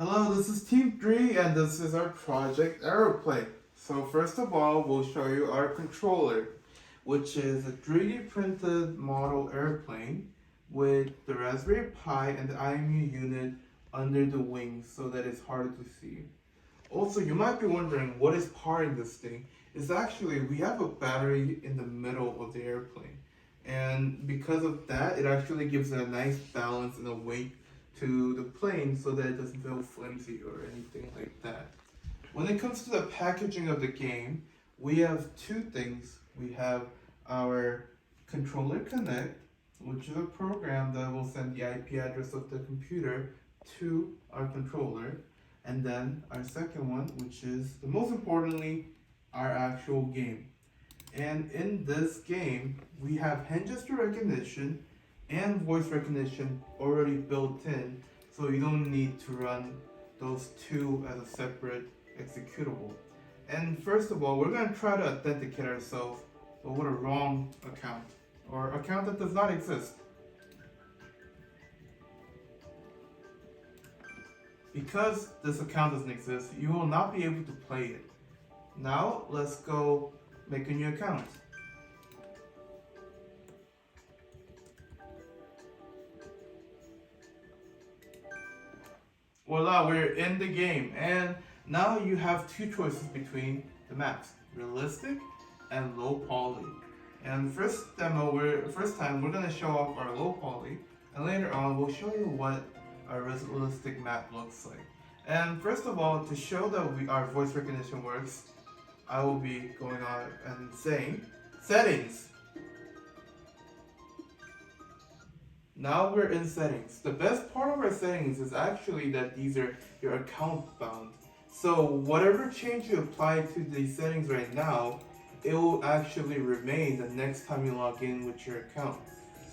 Hello, this is Team 3 and this is our project Aeroplay. So first of all, we'll show you our controller, which is a 3D printed model airplane with the Raspberry Pi and the IMU unit under the wings so that it's harder to see. Also, you might be wondering what is powering this thing. It's actually, we have a battery in the middle of the airplane. And because of that, it actually gives a nice balance and a weight to the plane so that it doesn't feel flimsy or anything like that. When it comes to the packaging of the game, we have two things. We have our controller connect, which is a program that will send the IP address of the computer to our controller, and then our second one, which is the most importantly, our actual game. And in this game, we have hand gesture recognition and voice recognition already built in, so you don't need to run those two as a separate executable. And first of all, we're going to try to authenticate ourselves, but with a wrong account, or account that does not exist. Because this account doesn't exist, you will not be able to play it. Now, let's go make a new account. Voila, we're in the game, and now you have two choices between the maps, realistic and low poly. And first time we're gonna show off our low poly, and later on we'll show you what our realistic map looks like. And first of all, to show that our voice recognition works, I will be going on and saying settings. Now we're in settings. The best part of our settings is actually that these are your account bound. So whatever change you apply to these settings right now, it will actually remain the next time you log in with your account.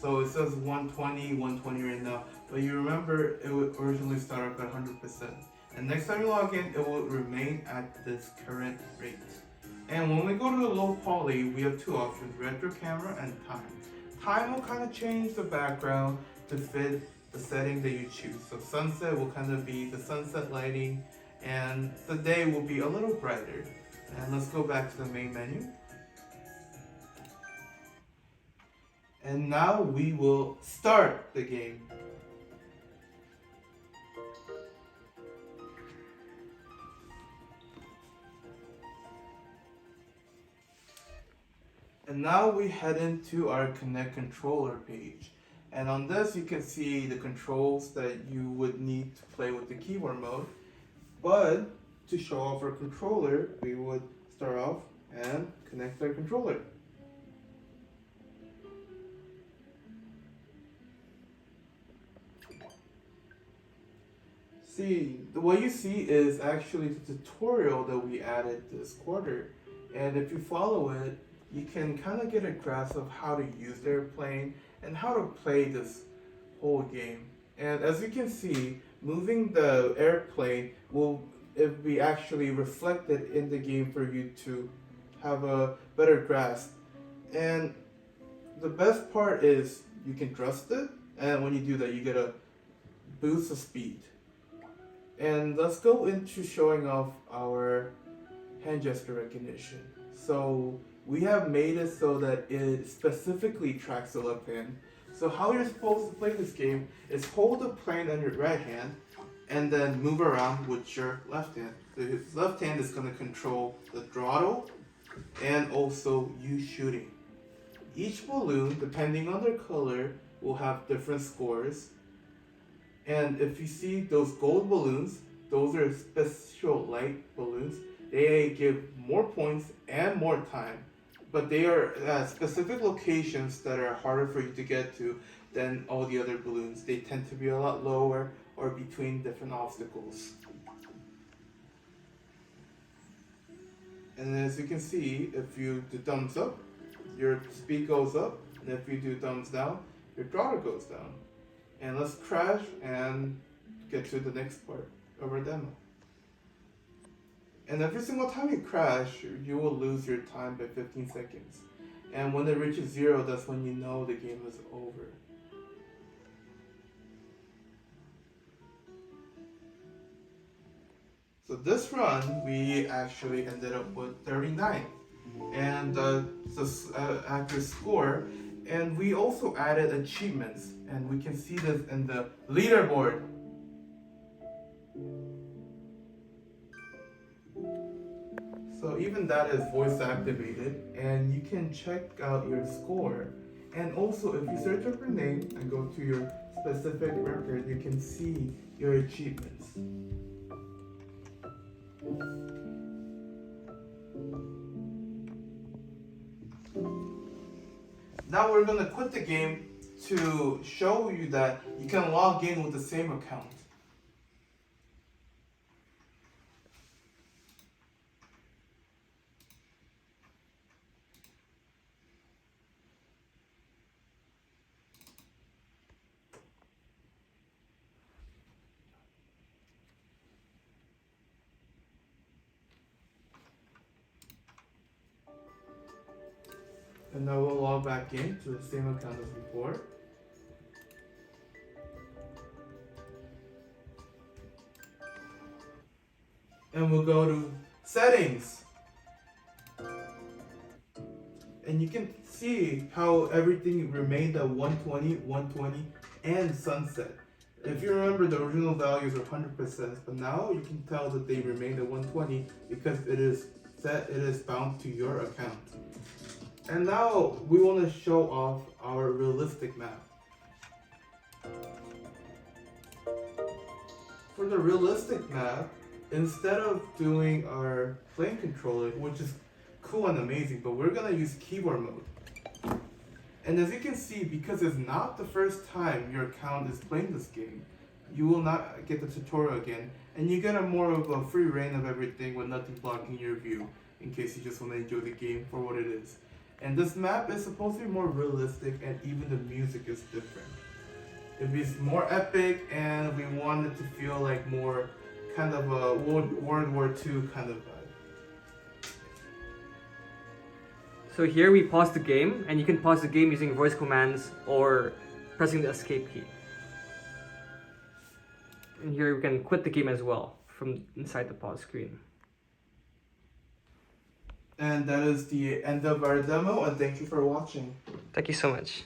So it says 120 right now, but you remember it would originally start up at 100%. And next time you log in, it will remain at this current rate. And when we go to the low poly, we have two options, retro camera and time. Time will kind of change the background to fit the setting that you choose. So sunset will kind of be the sunset lighting, and the day will be a little brighter. And let's go back to the main menu. And now we will start the game. And now we head into our Connect controller page. And on this you can see the controls that you would need to play with the keyboard mode. But to show off our controller, we would start off and connect our controller. See, what you see is actually the tutorial that we added this quarter. And if you follow it, you can kind of get a grasp of how to use the airplane and how to play this whole game. And as you can see, moving the airplane will be actually reflected in the game for you to have a better grasp. And the best part is you can trust it, and when you do that, you get a boost of speed. And let's go into showing off our hand gesture recognition. So we have made it so that it specifically tracks the left hand. So how you're supposed to play this game is hold the plane on your right hand and then move around with your left hand. The left hand is going to control the throttle and also you shooting. Each balloon, depending on their color, will have different scores. And if you see those gold balloons, those are special light balloons. They give more points and more time. But they are at specific locations that are harder for you to get to than all the other balloons. They tend to be a lot lower or between different obstacles. And as you can see, if you do thumbs up, your speed goes up, and if you do thumbs down, your throttle goes down. And let's crash and get to the next part of our demo. And every single time you crash, you will lose your time by 15 seconds. And when it reaches 0, that's when you know the game is over. this run, we actually ended up with 39, and after score, and we also added achievements, and we can see this in the leaderboard. So even that is voice activated, and you can check out your score. And also, if you search up your name and go to your specific record, you can see your achievements. Now we're gonna quit the game to show you that you can log in with the same account. And now we'll log back in to the same account as before. And we'll go to settings. And you can see how everything remained at 120, 120, and sunset. If you remember, the original values are 100%, but now you can tell that they remained at 120 because it is bound to your account. And now we want to show off our realistic map. For the realistic map, instead of doing our plane controller, which is cool and amazing, but we're gonna use keyboard mode. And as you can see, because it's not the first time your account is playing this game, you will not get the tutorial again, and you get a more of a free reign of everything with nothing blocking your view, in case you just want to enjoy the game for what it is. And this map is supposed to be more realistic, and even the music is different. It is more epic, and we want it to feel like more kind of a World War II kind of vibe. So here we pause the game, and you can pause the game using voice commands or pressing the escape key. And here we can quit the game as well from inside the pause screen. And that is the end of our demo, and thank you for watching. Thank you so much.